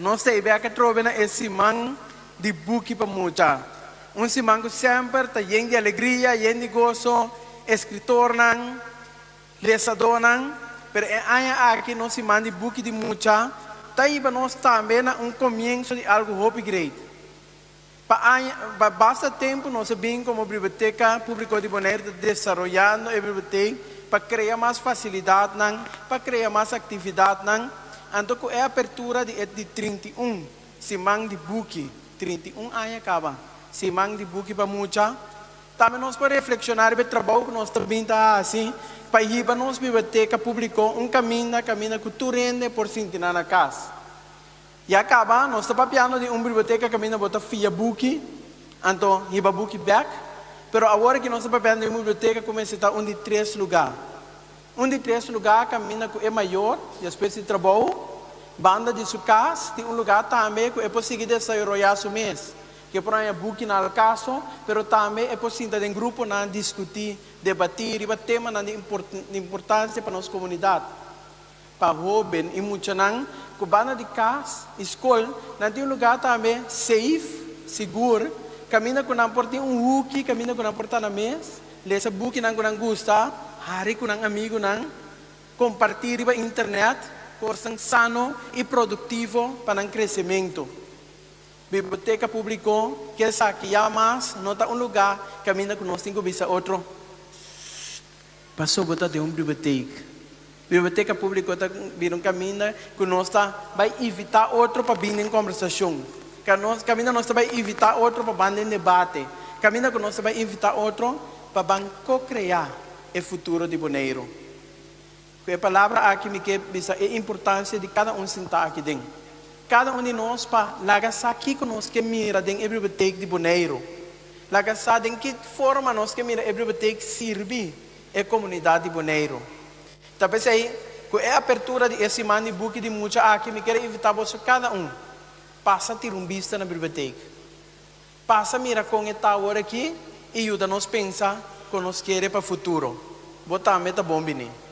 Nós temos que trocar esse man de buki para muita. Simão que sempre está cheio de alegria, cheio de gozo, escritor não, lesador não, mas aqui nós simão de buki de muita, está aí para nós também começo de algo hope great. Para basta tempo nós vimos como biblioteca pública de Bonaire desenvolvendo a biblioteca para criar mais facilidade, para criar mais atividade. Então, é a abertura de 31, Simão de Buki, 31 anos acaba. Simão de Buki para muita. Também nós podemos reflexionar sobre o trabalho que nós também está assim, para ir para nossa biblioteca publicou caminho que tu rende por sentir na casa. E acaba, nós estamos papiando de uma biblioteca caminho para botar Buki, então, ir para Buki back. Pero agora que nós estamos papiando de uma biblioteca, começa a estar de 3 lugares. De 3 lugares, caminho que é maior, e espécie de trabalho, banda de sua casa, tem lugar também que é possível desenvolver o mês. Que por aí é Buki na caso, mas também é possível em grupo não discutir, debater, e tema de importância para a nossa comunidade. Para jovem e muito não, que banda de casa, escola, não tem lugar também safe, seguro, caminho que não porta Buki, caminho que não porta na mesa, lesa Buki não gosta, hari com um amigo não, compartilhar na internet, coisa sano e produtivo para o crescimento. Biblioteca pública, que é aqui mais, não está lugar, caminha que nós temos que visitar outro. Passou botar de biblioteca. Biblioteca pública está vindo caminho que nós vai evitar outro para vir em conversação. Caminho nós vai evitar outro para vir em debate. Caminho que nós vai evitar outro para co-criar o futuro de Bonaire. A palavra aqui me quer dizer a importância de cada sentar aqui dentro. Cada de nós para lagar aqui que nós que mira dentro da biblioteca de Bonaire. Lagar em que forma nós que mira a biblioteca serve a comunidade de Bonaire. Talvez aí, com a abertura de esse man de book de muita aqui me quer evitar você cada passa a ter vista na biblioteca. Passa a mirar com esta hora aqui e ajuda-nos a pensar que nós queremos para o futuro. Botar a meta bom,